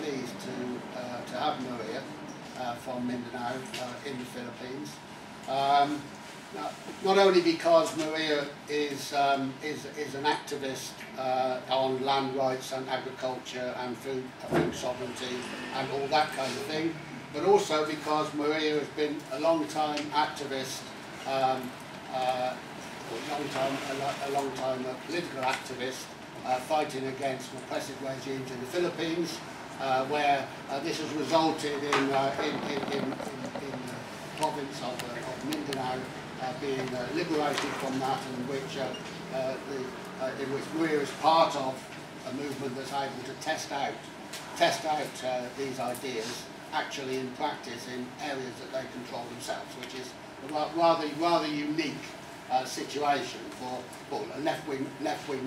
pleased to have Maria from Mindanao in the Philippines. Not only because Maria is an activist on land rights and agriculture and food sovereignty and all that kind of thing, but also because Maria has been a long-time activist, a long-time political activist, fighting against repressive regimes in the Philippines, where this has resulted in the province of Mindanao being liberated from that, and in which Maria is part of a movement that's able to test out these ideas actually in practice in areas that they control themselves, which is a rather unique situation for a left-wing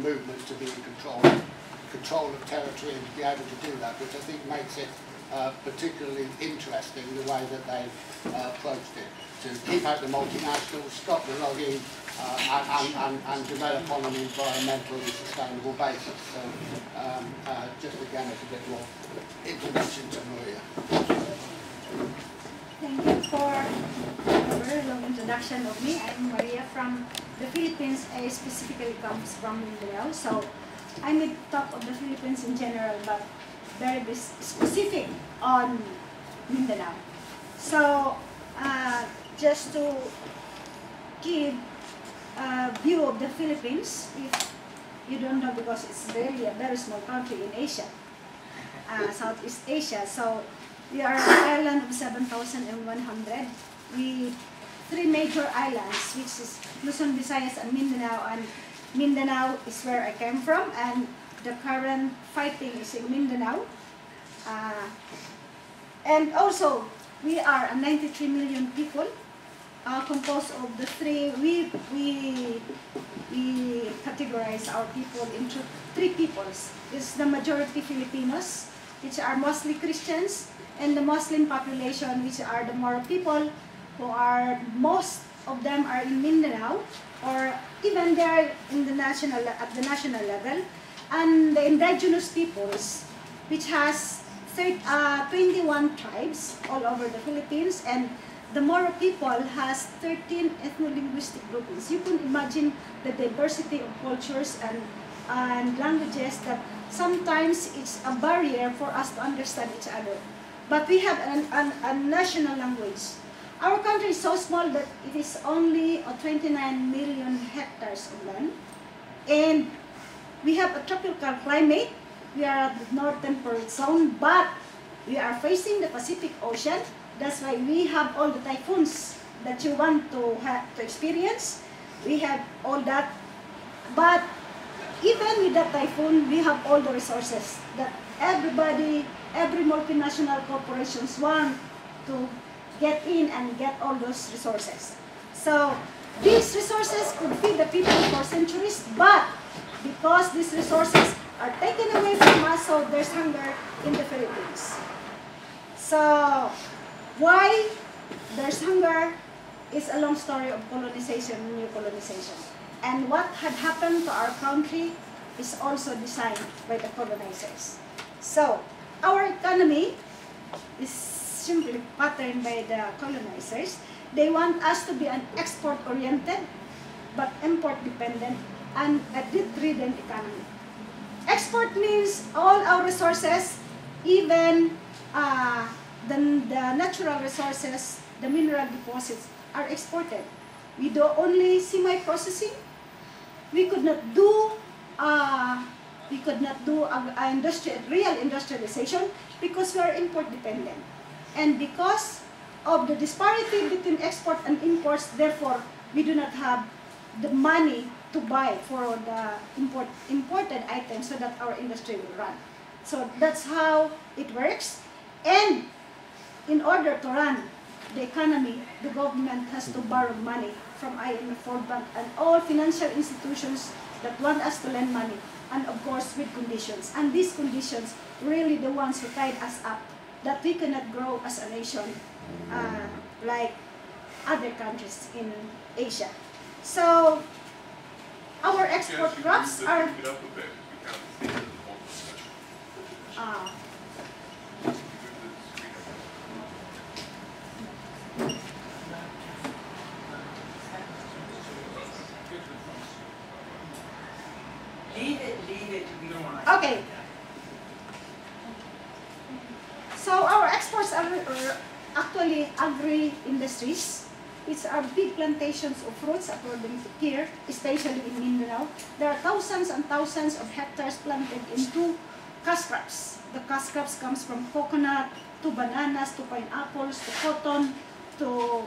movement to be in control of territory and to be able to do that, which I think makes it particularly interesting the way that they've approached it, to keep out the multinationals, stop the logging, and develop on an environmentally sustainable basis. So just again, it's a bit more introduction to Maria. Thank you for a very long introduction of me. I'm Maria from the Philippines. I specifically comes from Mindanao, so I may talk of the Philippines in general, but very specific on Mindanao. So just to give a view of the Philippines, if you don't know, because it's really a very small country in Asia, Southeast Asia. So we are an island of 7,100. We 3 major islands, which is Luzon, Visayas, and Mindanao. And Mindanao is where I came from, and the current fighting is in Mindanao. And also, we are 93 million people, composed of the we categorize our people into 3 peoples. It's the majority Filipinos, which are mostly Christians, and the Muslim population, which are the Moro people, who are, most of them are in Mindanao, or even there in the national level, and the indigenous peoples, which has 21 tribes all over the Philippines, and the Moro people has 13 ethno-linguistic groupings. You can imagine the diversity of cultures and languages that sometimes it's a barrier for us to understand each other. But we have a national language. Our country is so small that it is only 29 million hectares of land, and we have a tropical climate. We are at the north temperate zone, but we are facing the Pacific Ocean. That's why we have all the typhoons that you want to experience. We have all that, but even with that typhoon, we have all the resources that every multinational corporations want to get in and get all those resources. So these resources could feed the people for centuries, but because these resources are taken away from us, so there's hunger in the Philippines. So why there's hunger is a long story of colonization, new colonization. And what had happened to our country is also designed by the colonizers. So our economy is simply patterned by the colonizers. They want us to be an export-oriented, but import-dependent and a debt-ridden economy. Export means all our resources, even the natural resources, the mineral deposits, are exported. We do only semi-processing. We could not do real industrialization because we are import-dependent. And because of the disparity between export and imports, therefore, we do not have the money to buy for the imported items so that our industry will run. So that's how it works. And in order to run the economy, the government has to borrow money from IMF, World Bank, and all financial institutions that want us to lend money, and of course with conditions. And these conditions really the ones who tied us up, that we cannot grow as a nation like other countries in Asia. So our export crops are... are actually agri-industries. It's our big plantations of fruits according to here, especially in Mindanao. There are thousands and thousands of hectares planted into cash crops. The cash crops comes from coconut, to bananas, to pineapples, to cotton, to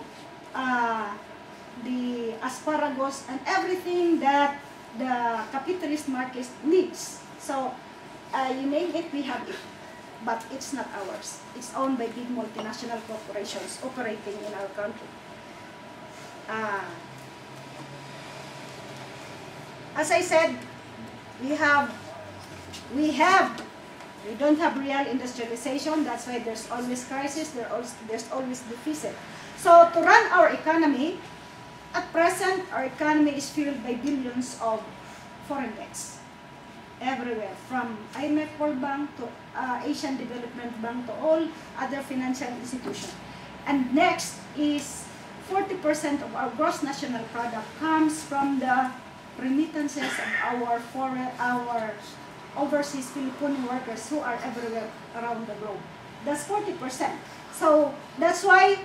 the asparagus, and everything that the capitalist market needs. So you name it, we have it. But it's not ours. It's owned by big multinational corporations operating in our country. As I said, we don't have real industrialization. That's why there's always crisis. There's always deficit. So to run our economy, at present, our economy is fueled by billions of foreign debts everywhere, from IMF World Bank to Asian Development Bank to all other financial institutions. And next is 40% of our gross national product comes from the remittances of our overseas Filipino workers who are everywhere around the globe. That's 40%. So that's why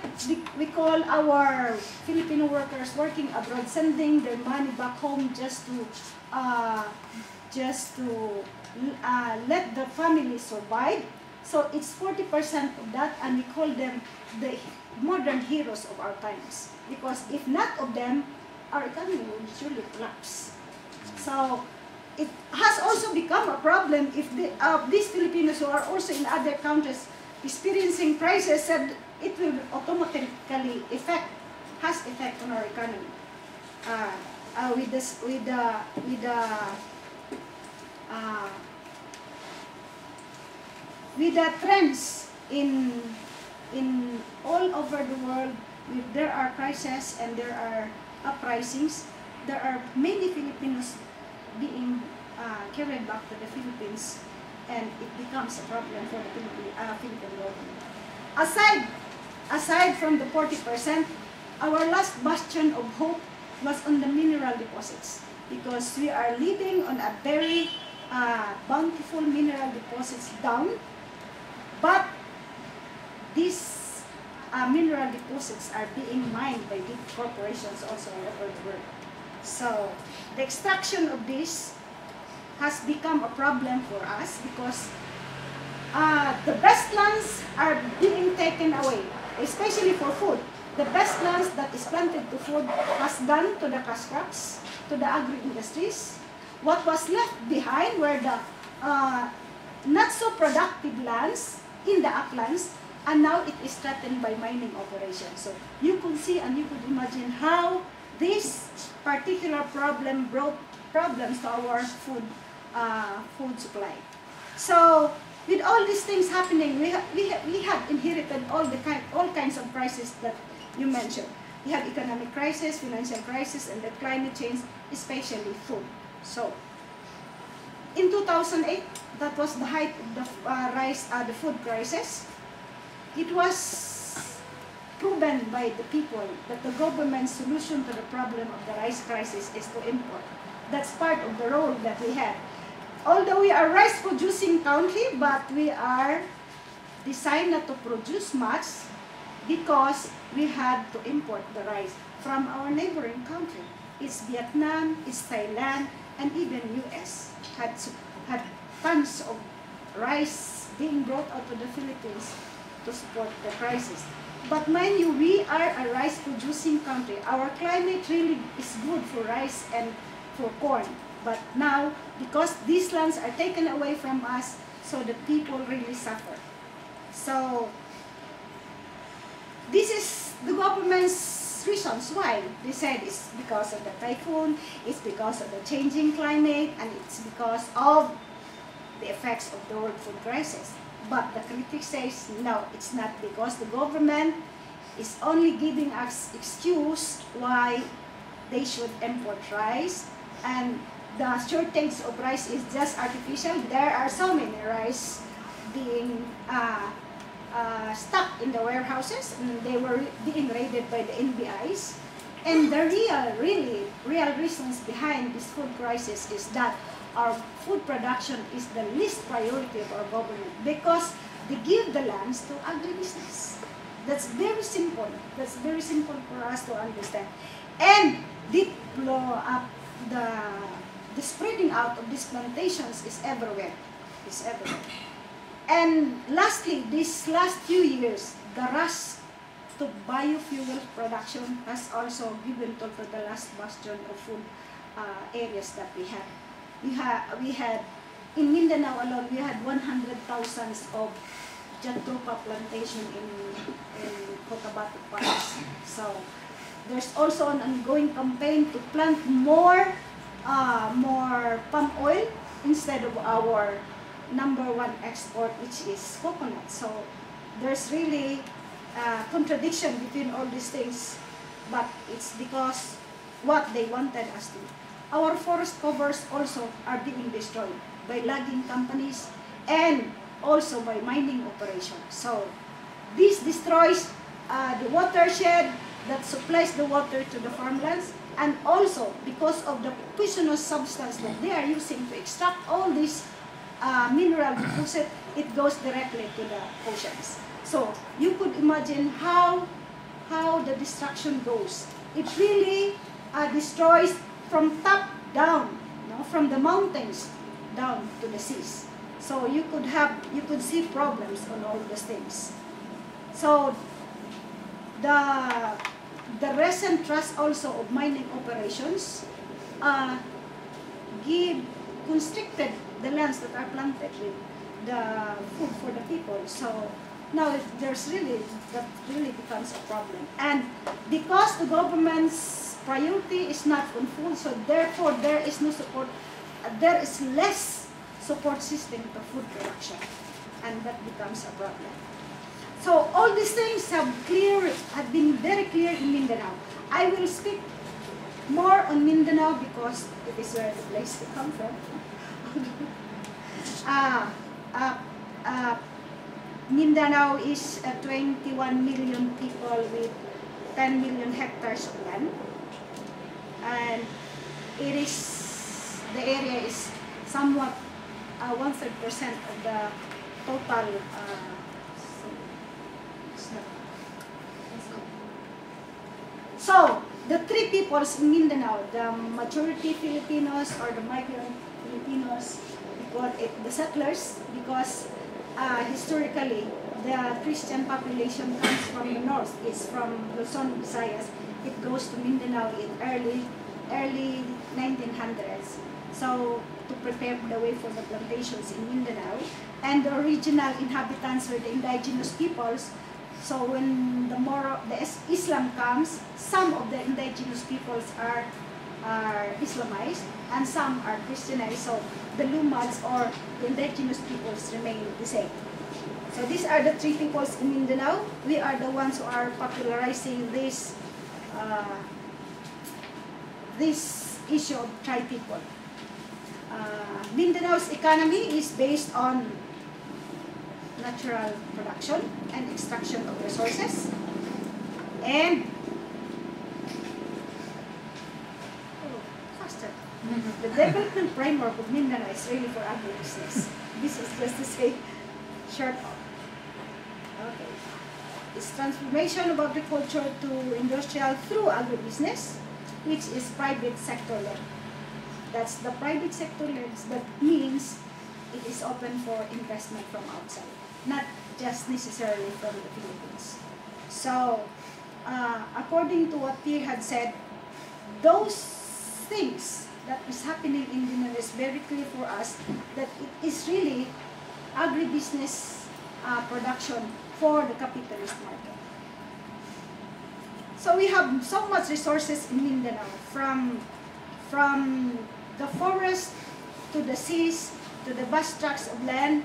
we call our Filipino workers working abroad, sending their money back home just to let the family survive. So it's 40% of that, and we call them the modern heroes of our times. Because if not of them, our economy will surely collapse. So it has also become a problem if these Filipinos who are also in other countries experiencing crisis, said it will automatically has effect on our economy. With the trends in all over the world, there are crises and there are uprisings. There are many Filipinos being carried back to the Philippines, and it becomes a problem for the Philippine government. Aside from the 40%, our last bastion of hope was on the mineral deposits, because we are living on a very bountiful mineral deposits down, but these mineral deposits are being mined by big corporations also all over the world. So the extraction of this has become a problem for us, because the best lands are being taken away, especially for food. The best lands that is planted to food has gone to the cash crops, to the agri-industries. What was left behind were the not so productive lands in the uplands, and now it is threatened by mining operations. So you could see and you could imagine how this particular problem brought problems to our food supply. So with all these things happening, we have inherited all kinds of crises that you mentioned. We have economic crisis, financial crisis, and the climate change, especially food. So in 2008, that was the height of the food crisis. It was proven by the people that the government's solution to the problem of the rice crisis is to import. That's part of the role that we have. Although we are rice-producing country, but we are designed not to produce much because we had to import the rice from our neighboring country. It's Vietnam, it's Thailand, and even US had tons of rice being brought out to the Philippines to support the crisis. But mind you, we are a rice-producing country. Our climate really is good for rice and for corn. But now, because these lands are taken away from us, so the people really suffer. So this is the government's reasons why. They said it's because of the typhoon, it's because of the changing climate, and it's because of the effects of the world food crisis. But the critics says, no, it's not, because the government is only giving us excuse why they should import rice, and the shortage of rice is just artificial. There are so many rice being stuck in the warehouses, and they were being raided by the NBIs. And the real reasons behind this food crisis is that our food production is the least priority of our government, because they give the lands to agribusiness. That's very simple. That's very simple for us to understand. And the spreading out of these plantations is everywhere. It's everywhere. And lastly, these last few years, the rush to biofuel production has also given to the last bastion of food areas that we had. We had in Mindanao alone, we had 100,000 of jatropha plantation in Cotabato Parks. So there's also an ongoing campaign to plant more palm oil instead of our #1 export, which is coconut. So there's really a contradiction between all these things, but it's because what they wanted us to. Our forest covers also are being destroyed by logging companies and also by mining operations. So this destroys the watershed that supplies the water to the farmlands, and also because of the poisonous substance that they are using to extract all these mineral deposit, it goes directly to the oceans. So you could imagine how the destruction goes. It really destroys from top down, from the mountains down to the seas. So you could see problems on all those things. So the recent trust also of mining operations constricted the lands that are planted with the food for the people. So now that really becomes a problem. And because the government's priority is not on food, so therefore there is no support, there is less support system to food production, and that becomes a problem. So all these things have been very clear in Mindanao. I will speak more on Mindanao because it is where the place to come from. Mindanao is 21 million people with 10 million hectares of land, and the area is somewhat 1/3% of the total. So the three peoples in Mindanao, the majority Filipinos or the migrant Filipinos, we call it the settlers because historically the Christian population comes from the north. It's from Luzon, Visayas. It goes to Mindanao in early 1900s. So to prepare the way for the plantations in Mindanao, and the original inhabitants were the indigenous peoples. So when the Islam comes, some of the indigenous peoples are Islamized and some are Christianized. So the Lumans or the indigenous peoples remain the same. So these are the three peoples in Mindanao. We are the ones who are popularizing this issue of tri-people. Mindanao's economy is based on natural production and extraction of resources, and the development framework of Mindanao is really for agribusiness. This is just to say short of. Okay. It's transformation of agriculture to industrial through agribusiness, which is private sector led. That's the private sector led. That means it is open for investment from outside, not just necessarily from the Philippines. So, according to what Pierre had said, those things that is happening in Mindanao is very clear for us that it is really agribusiness production for the capitalist market. So we have so much resources in Mindanao, from the forest to the seas to the vast tracts of land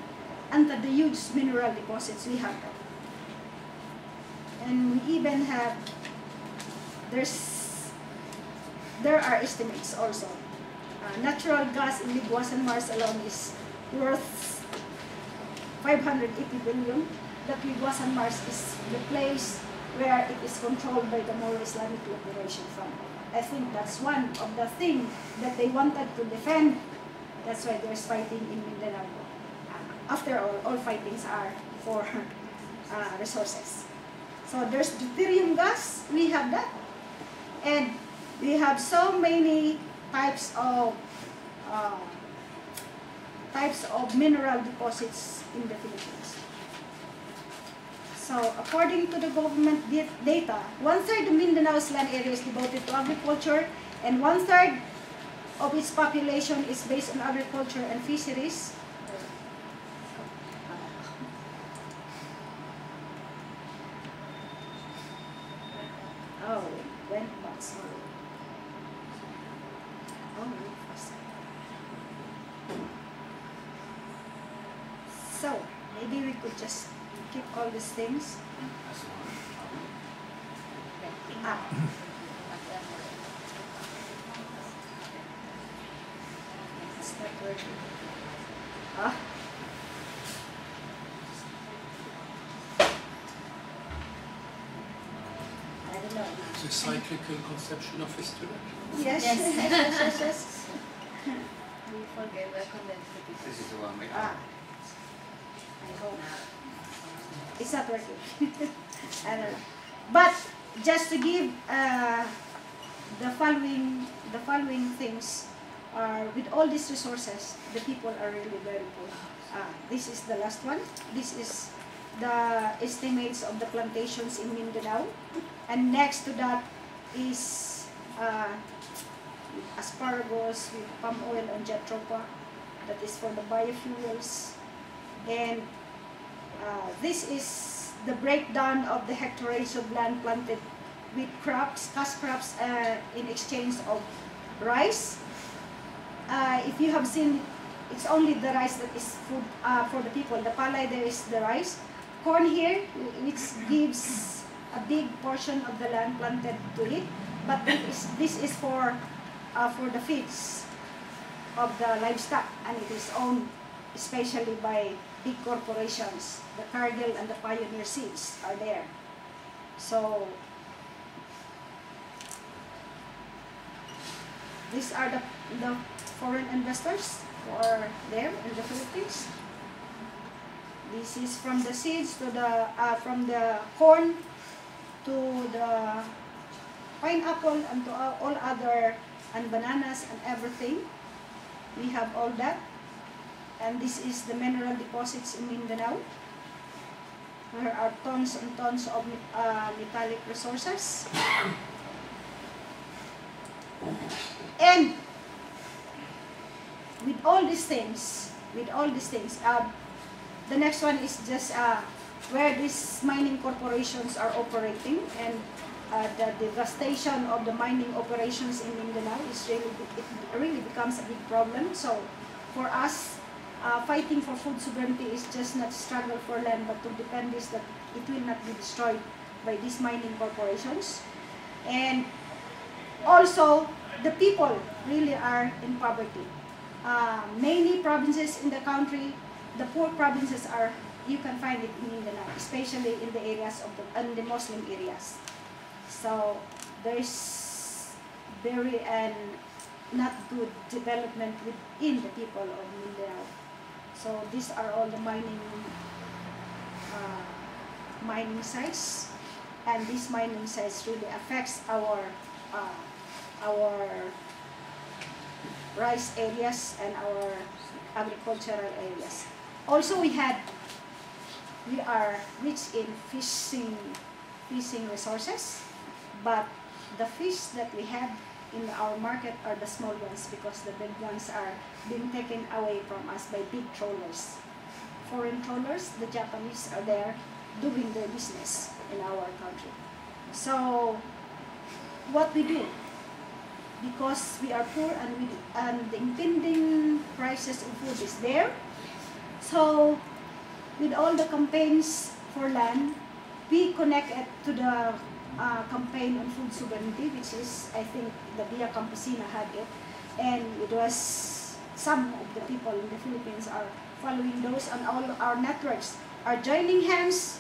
and to the huge mineral deposits we have. And we even have, there are estimates also. Natural gas in Liguasan Mars alone is worth 580 billion. That Liguasan Mars is the place where it is controlled by the Moro Islamic Liberation Front. I think that's one of the things that they wanted to defend. That's why there's fighting in Mindanao. after all fightings are for resources. So there's deuterium gas, we have that. And we have so many types of mineral deposits in the Philippines. So according to the government data, 1/3 of Mindanao's land area is devoted to agriculture, and 1/3 of its population is based on agriculture and fisheries. Oh, it went back slowly. Oh, really fast. So, maybe we could just keep all these things. It's not working. I don't know. The cyclical conception of history. Yes, Yes. yes. We forget the condensed This is the one we I hope. It's not working. I don't know. But just to give the following things are, with all these resources, the people are really very poor. This is the last one. This is the estimates of the plantations in Mindanao, and next to that is asparagus with palm oil and jatropha, that is for the biofuels. And this is the breakdown of the hectareage of land planted with crops, cash crops, in exchange of rice. If you have seen, it's only the rice that is food for the people. The palay there is the rice. Corn here, which gives a big portion of the land planted to it, but this is for the feeds of the livestock, and it is owned especially by big corporations. The Cargill and the Pioneer seeds are there. So these are the foreign investors who are there in the Philippines. This is from the seeds to the from the corn to the pineapple and to all other, and bananas and everything. We have all that. And this is the mineral deposits in Mindanao. There are tons and tons of metallic resources. And with all these things, the next one is just where these mining corporations are operating, and the devastation of the mining operations in Mindanao is really becomes a big problem. So for us, fighting for food sovereignty is just not struggle for land, but to depend this that it will not be destroyed by these mining corporations. And also, the people really are in poverty. Many provinces in the country, the poor provinces are, you can find it in Mindanao, especially in the areas of the Muslim areas. So there is very not good development within the people of Mindanao. So these are all the mining sites, and these mining sites really affects our rice areas and our agricultural areas. Also, we are rich in fishing resources, but the fish that we have in our market are the small ones, because the big ones are being taken away from us by big trawlers. Foreign trawlers, the Japanese are there doing their business in our country. So what we do, because we are poor and the impending crisis in food is there, so with all the campaigns for land, we connect it to the campaign on food sovereignty, which is, I think, the Via Campesina had it, and it was some of the people in the Philippines are following those, and all our networks are joining hands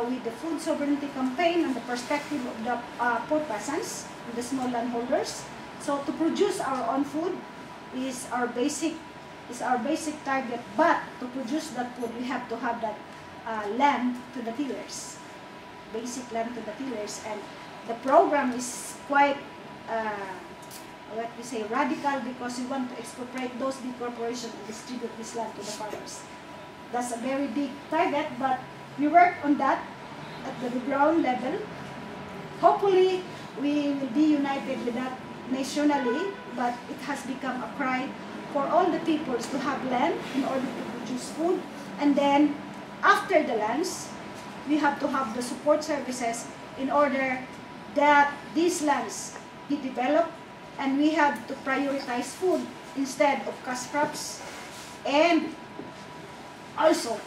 with the food sovereignty campaign and the perspective of the poor peasants and the small landholders. So to produce our own food is our basic is our basic target. But to produce that food, we have to have that land to the tillers, basic land to the tillers. And the program is quite, what we say, radical, because we want to expropriate those big corporations and distribute this land to the farmers. That's a very big target, but we work on that at the ground level. Hopefully, we will be united with that nationally, but it has become a cry for all the peoples to have land in order to produce food. And then, after the lands, we have to have the support services in order that these lands be developed, and we have to prioritize food instead of cash crops. And also,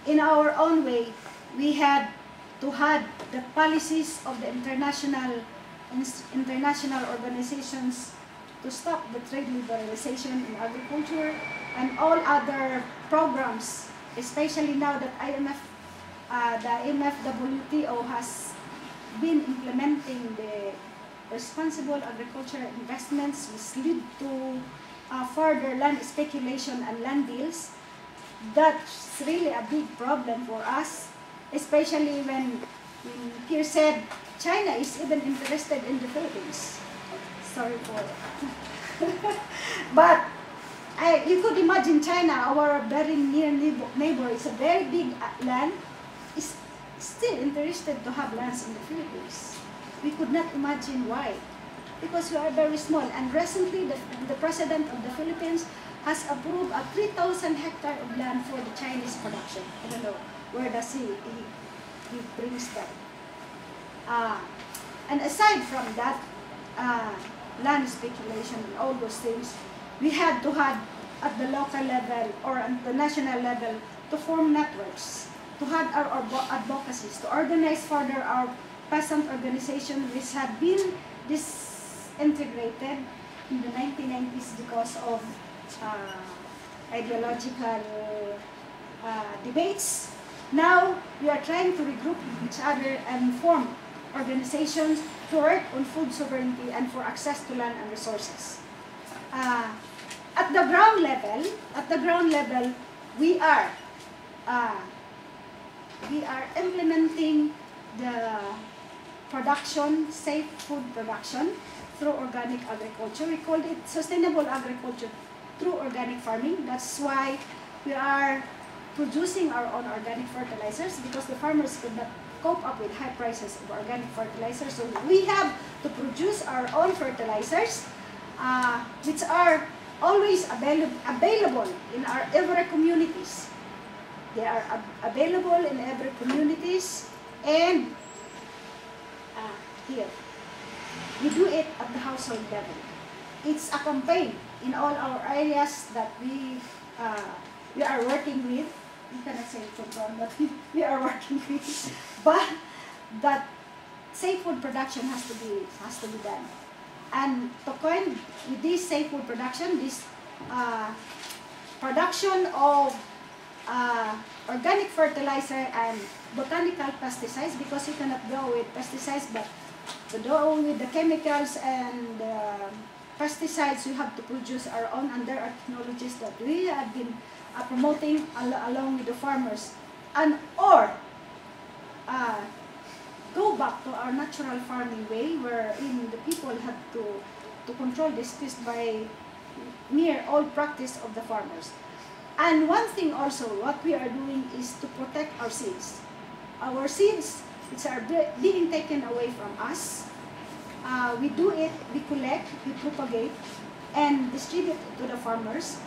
in our own way, we had to have the policies of the international organizations to stop the trade liberalization in agriculture and all other programs, especially now that the IMF WTO has been implementing the responsible agricultural investments, which lead to further land speculation and land deals. That's really a big problem for us, especially when Pierre said China is even interested in the Philippines. Sorry for but you could imagine China, our very near neighbor, is a very big land, is still interested to have lands in the Philippines. We could not imagine why. Because we are very small. And recently, the President of the Philippines has approved a 3,000 hectare of land for the Chinese production. I don't know, where does he brings that? And aside from that, land speculation and all those things, we had to have at the local level or at the national level to form networks, to have our advocacies, to organize further our peasant organization, which had been disintegrated in the 1990s because of ideological debates. Now we are trying to regroup each other and form organizations to work on food sovereignty and for access to land and resources. At the ground level, we are implementing the production, safe food production through organic agriculture. We call it sustainable agriculture through organic farming. That's why we are producing our own organic fertilizers, because the farmers could not cope up with high prices of organic fertilizers. So we have to produce our own fertilizers, which are always available in our every communities. They are available in every communities, and here we do it at the household level. It's a campaign in all our areas that we are working with. You cannot say control, but we are working with. But that safe food production has to be done. And to coin with this safe food production, this production of organic fertilizer and botanical pesticides, because you cannot go with pesticides, but to go with the chemicals and pesticides, we have to produce our own, and there are technologies that we have been promoting along with the farmers, and or go back to our natural farming way, wherein the people had to control this pest by mere old practice of the farmers. And one thing also, what we are doing is to protect our seeds. Our seeds, which are being taken away from us, we do it, we collect, we propagate, and distribute it to the farmers,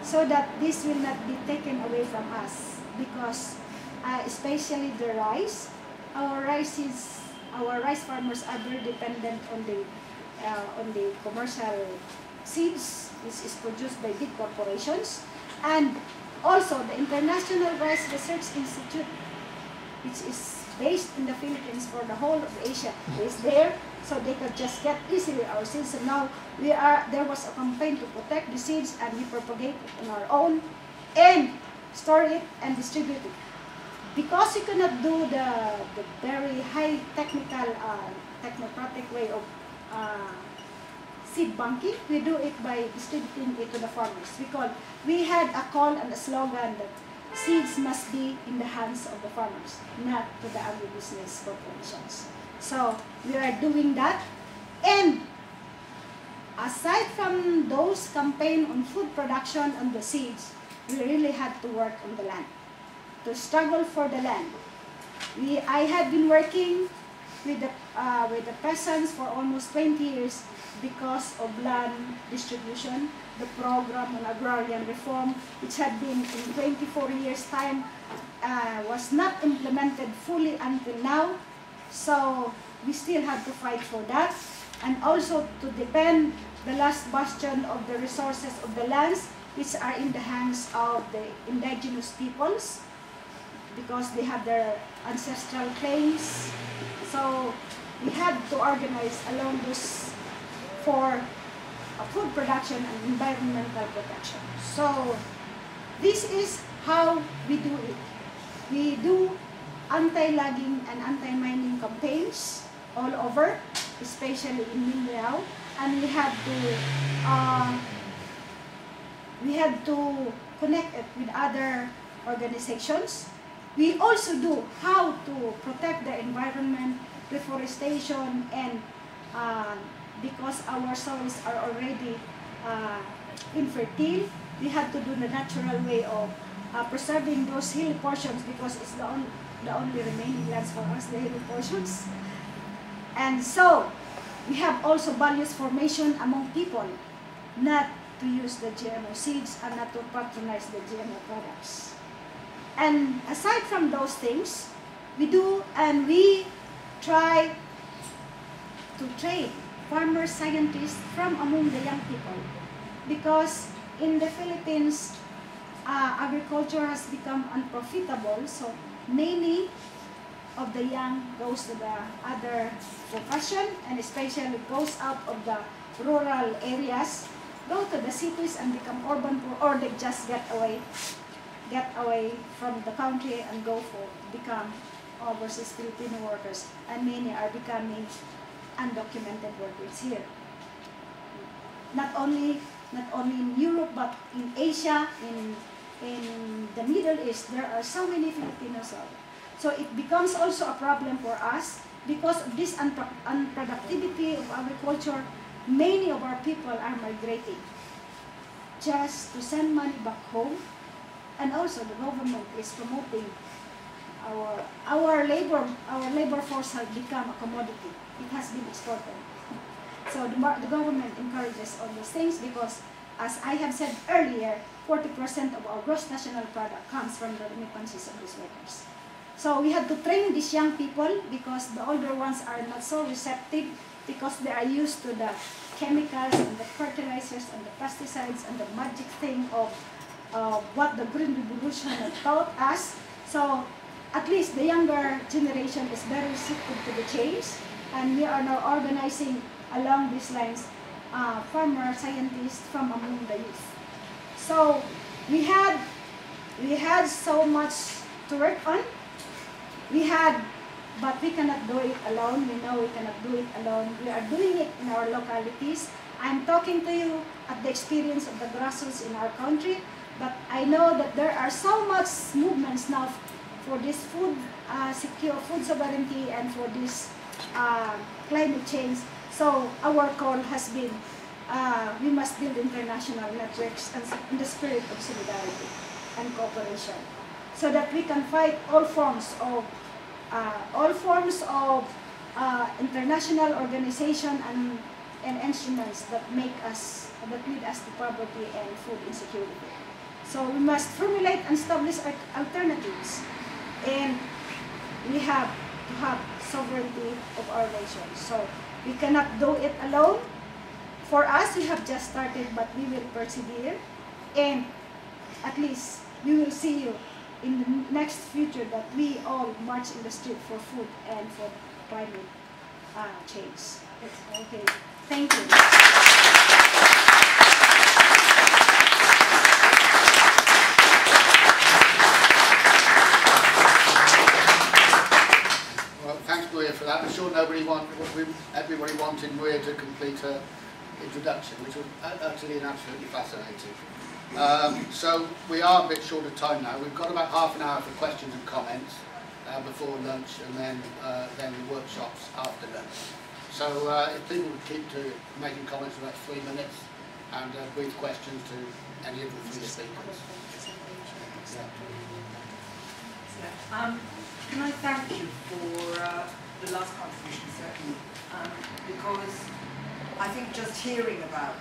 so that this will not be taken away from us. Because especially the rice, our rice farmers are very dependent on the commercial seeds, which is produced by big corporations. And also the International Rice Research Institute, which is based in the Philippines for the whole of Asia, is there, so they could just get easily our seeds. And now there was a campaign to protect the seeds, and we propagate it on our own and store it and distribute it. Because you cannot do the very high technical, technocratic way of seed banking. We do it by distributing it to the farmers. We had a call and a slogan that seeds must be in the hands of the farmers, not to the agribusiness corporations. So we are doing that. And aside from those campaigns on food production and the seeds, we really had to work on the land, to struggle for the land. I have been working with the peasants for almost 20 years because of land distribution, the program on agrarian reform, which had been in 24 years' time, was not implemented fully until now. So we still have to fight for that, and also to defend the last bastion of the resources of the lands, which are in the hands of the indigenous peoples, because they have their ancestral claims. So we had to organize along this for food production and environmental protection. So this is how we do it. We do anti-logging and anti-mining campaigns all over, especially in Mindanao, and we had to connect it with other organizations. We also do how to protect the environment, reforestation, and because our soils are already infertile, we have to do the natural way of preserving those hilly portions, because it's the only remaining lands for us, the hilly portions. And so we have also values formation among people, not to use the GMO seeds and not to patronize the GMO products. And aside from those things, we try to train farmer scientists from among the young people, because in the Philippines, agriculture has become unprofitable, so many of the young goes to the other profession, and especially goes out of the rural areas, go to the cities and become urban poor, or they just get away from the country and become overseas Filipino workers, and many are becoming undocumented workers here. Not only in Europe, but in Asia, in the Middle East, there are so many Filipinos out. So it becomes also a problem for us, because of this unproductivity of agriculture. Many of our people are migrating just to send money back home, and also the government is promoting our labor force has become a commodity. It has been exported. So the government encourages all these things, because, as I have said earlier, 40% of our gross national product comes from the remittances of these workers. So we have to train these young people, because the older ones are not so receptive, because they are used to the chemicals and the fertilizers and the pesticides and the magic thing of what the Green Revolution had taught us. So at least the younger generation is very receptive to the change, and we are now organizing along these lines farmer scientists from among the youth. So we had so much to work on. But we cannot do it alone. We know we cannot do it alone. We are doing it in our localities. I'm talking to you at the experience of the grassroots in our country, but I know that there are so much movements now for this secure food sovereignty and for this climate change. So our call has been, we must build international networks and in the spirit of solidarity and cooperation, so that we can fight all forms of international organization and instruments that lead us to poverty and food insecurity. So we must formulate and establish alternatives, and we have to have sovereignty of our nation. So we cannot do it alone. For us, we have just started, but we will persevere, and at least we will see you in the next future, that we all march in the street for food and for climate change. Okay, thank you. Well, thanks, Maria, for that. I'm sure everybody wanted Maria to complete her introduction, which was actually absolutely fascinating. So we are a bit short of time now. We've got about half an hour for questions and comments before lunch, and then the workshops after lunch. So if people would keep to making comments for about 3 minutes, and brief questions to any of the three speakers. Can I thank you for the last contribution, certainly, because I think just hearing about